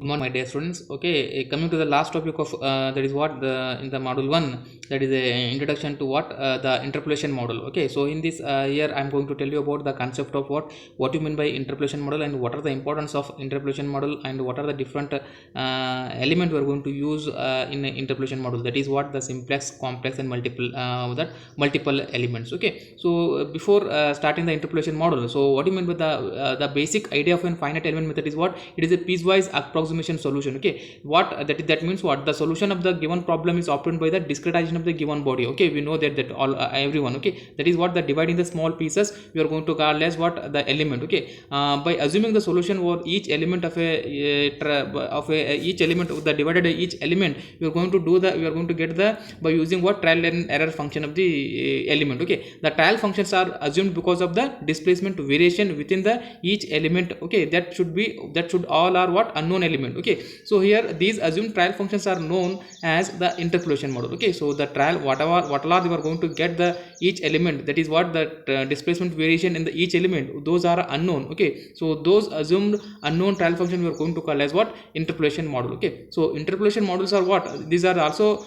morning, my dear students. Okay, coming to the last topic of that is what the in the module one, that is a introduction to what the interpolation model. Okay, so in this here I'm going to tell you about the concept of what you mean by interpolation model and what are the importance of interpolation model and what are the different element we are going to use in a interpolation model. That is what the simplex, complex, and multiple elements. Okay, so before starting the interpolation model, so what do you mean by the basic idea of a finite element method is what it is a piecewise approximation solution. Okay, what that means what the solution of the given problem is obtained by the discretization of the given body. Okay, we know that all everyone. Okay, that is what the dividing the small pieces we are going to call as what the element. Okay, by assuming the solution for each element of each element of the divided each element, we are going to do the we are going to get the by using what trial and error function of the element. Okay, the trial functions are assumed because of the displacement variation within the each element. Okay, that should all are what unknown element. Okay, so here these assumed trial functions are known as the interpolation model. Okay, so the trial whatever we are going to get the each element, that is what the displacement variation in the each element, those are unknown. Okay, so those assumed unknown trial function we are going to call as what interpolation model. Okay, so interpolation models are what these are also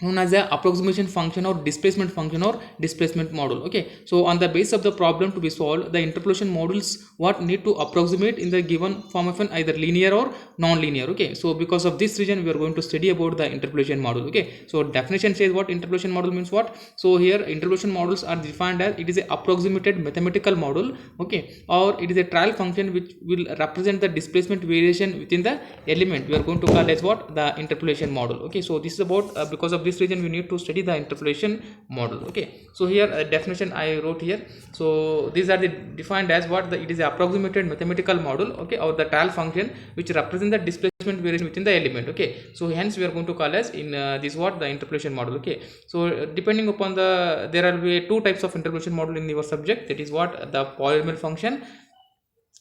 known as the approximation function or displacement model. Okay, so on the basis of the problem to be solved, the interpolation models what need to approximate in the given form of an either linear or non-linear. Okay, so because of this reason we are going to study about the interpolation model. Okay, so definition says what interpolation model means what. So here interpolation models are defined as it is a approximated mathematical model. Okay, or it is a trial function which will represent the displacement variation within the element we are going to call as what the interpolation model. Okay, so this is about because of this reason we need to study the interpolation model. Okay, so here a definition I wrote here. So these are the defined as what the it is a approximated mathematical model. Okay, or the trial function which represent the displacement variation within the element. Okay, so hence we are going to call as in this what the interpolation model. Okay, so depending upon the there will be two types of interpolation model in your subject, that is what the polynomial function,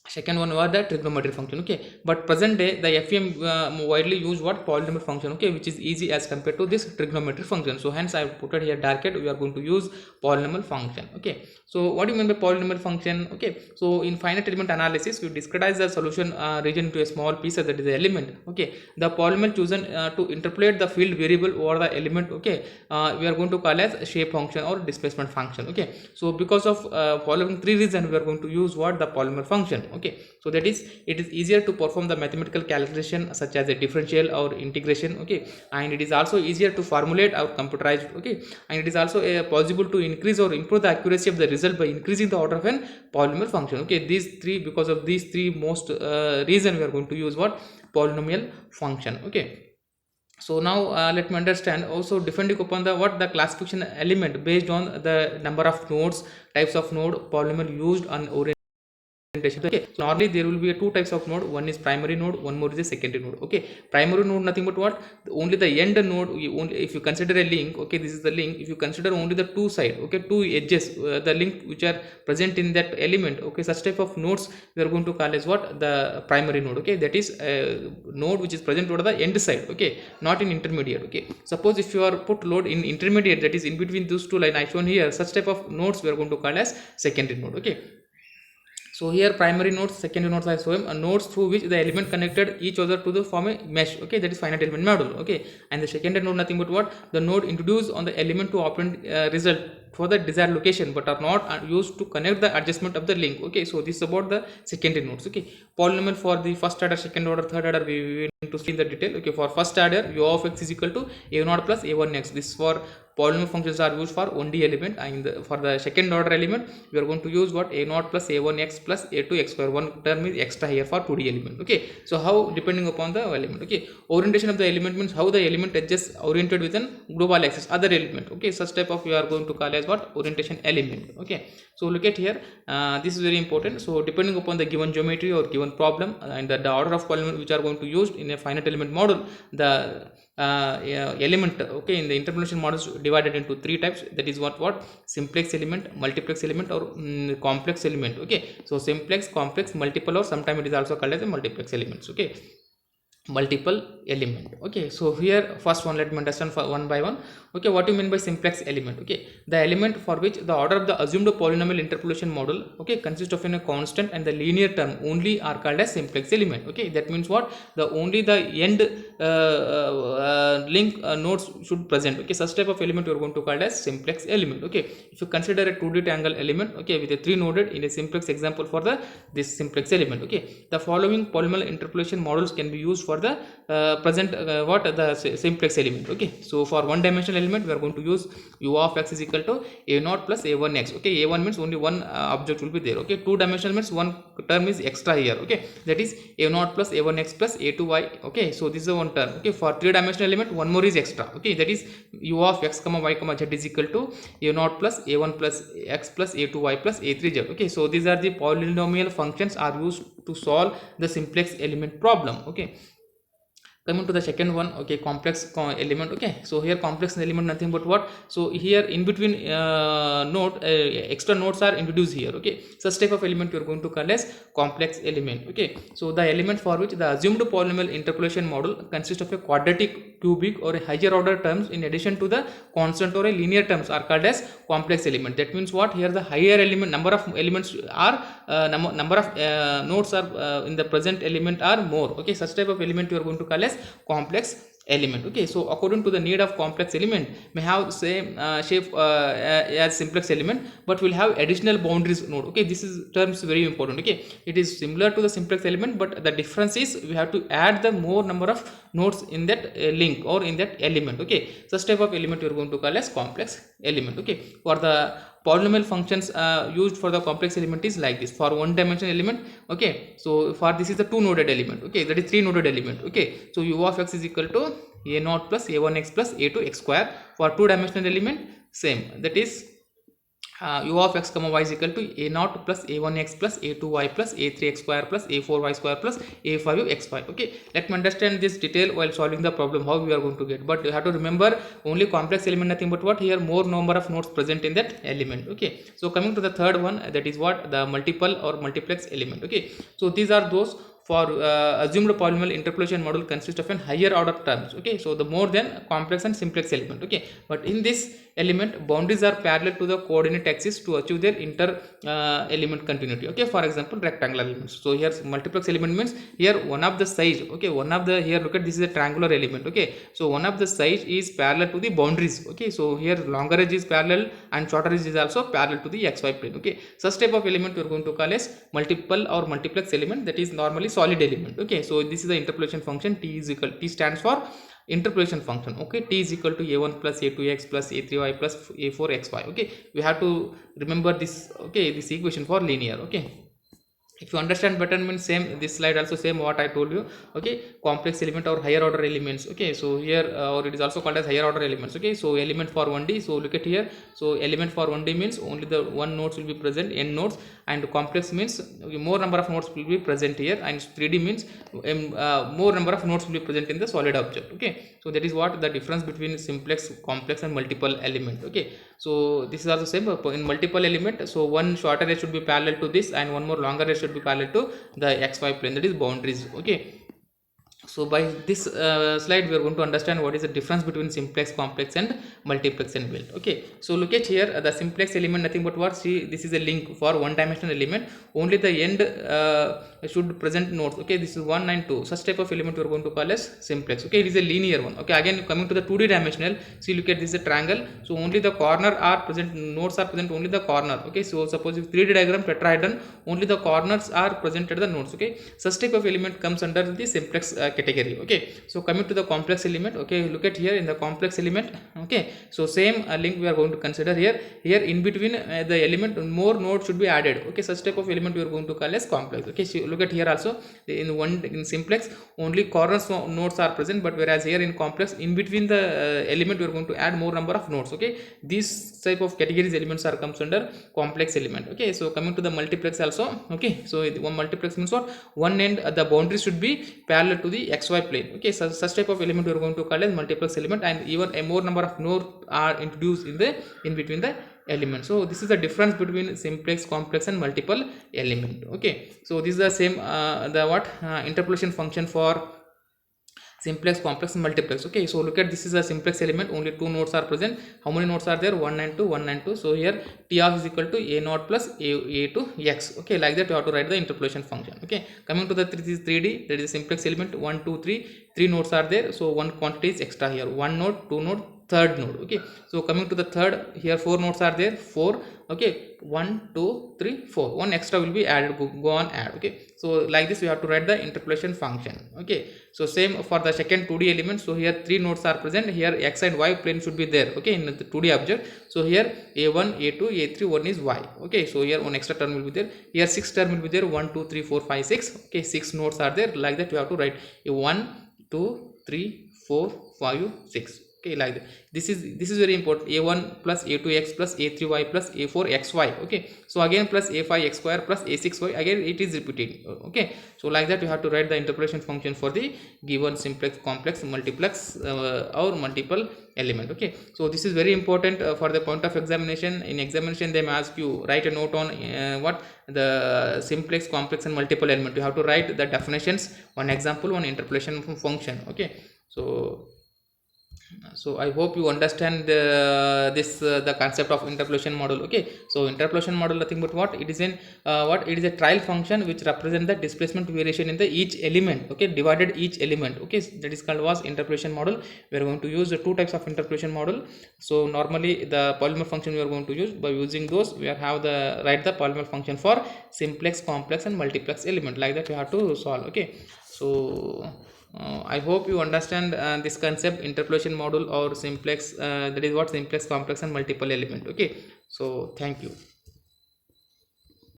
second one was the trigonometric function. Okay, but present day the FEM widely used what polynomial function. Okay, which is easy as compared to this trigonometric function, so hence I put it here darkened, we are going to use polynomial function. Okay, so what do you mean by polynomial function? Okay, so in finite element analysis we discretize the solution region into a small piece, that is the element. Okay, the polynomial chosen to interpolate the field variable over the element. Okay, we are going to call as shape function or displacement function. Okay, so because of following three reasons we are going to use what the polynomial function. Okay, so that is it is easier to perform the mathematical calculation such as a differential or integration. Okay, and it is also easier to formulate or computerize. Okay, and it is also possible to increase or improve the accuracy of the result by increasing the order of an polynomial function. Okay, these three, because of these three most reason we are going to use what polynomial function. Okay, so now let me understand also depending upon the what the classification element based on the number of nodes, types of node, polynomial used on orientation. Okay, so normally there will be two types of node, one is primary node, one more is a secondary node. Okay, primary node nothing but what only the end node, if you consider a link. Okay, this is the link, if you consider only the two side, okay, two edges, the link which are present in that element. Okay, such type of nodes we are going to call as what the primary node. Okay, that is a node which is present over the end side. Okay, not in intermediate. Okay, suppose if you are put load in intermediate, that is in between those two line I shown here, such type of nodes we are going to call as secondary node. Okay, so here primary nodes, secondary nodes are shown nodes through which the element connected each other to the form a mesh. Okay, that is finite element model. Okay, and the secondary node nothing but what the node introduced on the element to obtain result for the desired location but are not used to connect the adjustment of the link. Okay, so this is about the secondary nodes. Okay, polynomial for the first order, second order, third order we need to see in the detail. Okay, for first order u of x is equal to a0 plus a1x. This for polynomial functions are used for only element, and for the second order element we are going to use what a0 plus a1x plus a2x square. One term is extra here for 2D element. Okay, so how depending upon the element. Okay, orientation of the element means how the element adjusts oriented within global axis other element. Okay, such type of we are going to call as what orientation element. Okay, so look at here, this is very important. So depending upon the given geometry or given problem and the order of polynomial which are going to use in a finite element model, the element, okay, in the interpolation models divided into three types, that is what simplex element, multiplex element, or complex element. Okay, so simplex, complex, multiple, or sometimes it is also called as a multiplex elements. Okay, multiple element. Okay, so here first one, let me understand for one by one. Okay, what do you mean by simplex element? Okay, the element for which the order of the assumed polynomial interpolation model, okay, consists of a constant and the linear term only are called as simplex element. Okay, that means what, the only the end link nodes should present. Okay, such type of element you are going to call as simplex element. Okay, if you consider a 2D triangle element, okay, with a 3 noded in a simplex example for the this simplex element. Okay, the following polynomial interpolation models can be used for the present what the simplex element. Okay, so for one dimensional element we are going to use u of x is equal to a naught plus a1x. Okay, a1 means only one object will be there. Okay, two dimensional means one term is extra here. Okay, that is a naught plus a1x plus a2y. Okay, so this is one term. Okay, for three dimensional element one more is extra. Okay, that is u of x comma y comma z is equal to a naught plus a1 plus x plus a2y plus a3z. Okay, so these are the polynomial functions are used to solve the simplex element problem. Okay, coming to the second one. Okay, complex element. Okay, so here complex element nothing but what, so here in between node extra nodes are introduced here. Okay, such type of element you are going to call as complex element. Okay, so the element for which the assumed polynomial interpolation model consists of a quadratic, cubic or a higher order terms in addition to the constant or a linear terms are called as complex element. That means what, here the higher element number of elements are number of nodes are in the present element are more. Okay, such type of element you are going to call as complex element. Okay, so according to the need of complex element may have same shape as simplex element but will have additional boundaries node. Okay, this is terms very important. Okay, it is similar to the simplex element but the difference is we have to add the more number of nodes in that link or in that element. Okay, such type of element you are going to call as complex element. Okay, for the polynomial functions used for the complex element is like this. For one dimensional element, okay, so for this is the two noded element. Okay, that is three noded element. Okay, so u of x is equal to a naught plus a1x plus a2x square. For two dimensional element same, that is u of x comma y is equal to a naught plus a1x plus a2y plus a3x square plus a4y square plus a5x5. Okay, let me understand this detail while solving the problem how we are going to get, but you have to remember only complex element nothing but what, here more number of nodes present in that element. Okay, so coming to the third one, that is what, the multiple or multiplex element. Okay, so these are those for assumed polynomial interpolation model consists of an higher order terms. Okay, so the more than complex and simplex element. Okay, but in this element boundaries are parallel to the coordinate axis to achieve their inter element continuity. Okay, for example rectangular elements. So here multiplex element means here one of the size. Okay, one of the, here look at, this is a triangular element. Okay, so one of the size is parallel to the boundaries. Okay, so here longer edge is parallel and shorter edge is also parallel to the xy plane. Okay, such type of element we are going to call as multiple or multiplex element, that is normally solid element. Okay, so this is the interpolation function. T is equal, T stands for interpolation function. Okay, T is equal to a1 plus a2x plus a3y plus a4xy. Okay, we have to remember this. Okay, this equation for linear. Okay, if you understand better means same, this slide also same what I told you. Okay, complex element or higher order elements. Okay, so here or it is also called as higher order elements. Okay, so element for 1D, so look at here, so element for 1D means only the one nodes will be present, n nodes, and complex means more number of nodes will be present here, and 3D means more number of nodes will be present in the solid object. Okay, so that is what the difference between simplex, complex and multiple element. Okay, so this is also same in multiple element. So one shorter edge should be parallel to this and one more longer edge should be parallel to the xy plane, that is boundaries. Okay, so by this slide we are going to understand what is the difference between simplex, complex and multiplex and build. Okay, so look at here, the simplex element nothing but what, see, this is a link for one dimensional element, only the end should present nodes. Okay, this is 1 and 2, such type of element we are going to call as simplex. Okay, it is a linear one. Okay, again coming to the 2D dimensional, see, look at this is a triangle, so only the corner are present, nodes are present only the corner. Okay, so suppose if 3D diagram tetrahedron, only the corners are presented the nodes. Okay, such type of element comes under the simplex category. Okay, so coming to the complex element. Okay, look at here in the complex element. Okay, so same link we are going to consider here. Here in between the element more nodes should be added. Okay, such type of element we are going to call as complex. Okay, so look at here also in simplex only corners nodes are present, but whereas here in complex in between the element we are going to add more number of nodes. Okay, these type of categories elements are comes under complex element. Okay, so coming to the multiplex also. Okay, so one multiplex means what, one end the boundary should be parallel to the xy plane. Okay, so such type of element we are going to call as multiplex element, and even a more number of nodes are introduced in between the element. So this is the difference between simplex, complex and multiple element. Okay, so this is the same the what interpolation function for simplex, complex, and multiplex. Okay, so look at, this is a simplex element, only two nodes are present. How many nodes are there? 1 and 2, 1 and 2. So here t of is equal to a naught plus a to x. Okay, like that you have to write the interpolation function. Okay, coming to the 3D, that is a simplex element, 1 2 3, three nodes are there, so one quantity is extra here, one node, two node, third node. Okay, so coming to the third, here four nodes are there, four. Okay, 1 2 3 4, one extra will be added, go on add. Okay, so like this we have to write the interpolation function. Okay, so same for the second 2D element. So here three nodes are present, here x and y plane should be there. Okay, in the 2D object. So here a1 a2 a3, one is y. Okay, so here one extra term will be there, here six term will be there, 1 2 3 4 5 6. Okay, six nodes are there, like that you have to write a 1 2 3 4 5 6. Okay, like that. This is very important, a1 plus a2x plus a3y plus a4xy. Okay, so again plus a5 x square plus a6y, again it is repeated. Okay, so like that you have to write the interpolation function for the given simplex, complex, multiplex or multiple element. Okay, so this is very important for the point of examination. In examination they may ask you write a note on what the simplex, complex, and multiple element. You have to write the definitions, one example, one interpolation function. Okay, so I hope you understand the concept of interpolation model. Okay, so interpolation model nothing but what it is, in what it is a trial function which represent the displacement variation in the each element. Okay, divided each element. Okay, that is called was interpolation model. We are going to use the two types of interpolation model. So normally the polynomial function we are going to use, by using those we have the write the polynomial function for simplex, complex, and multiplex element. Like that you have to solve. Okay, so I hope you understand this concept, interpolation model or simplex, that is what simplex, complex, and multiple element. Okay, so thank you.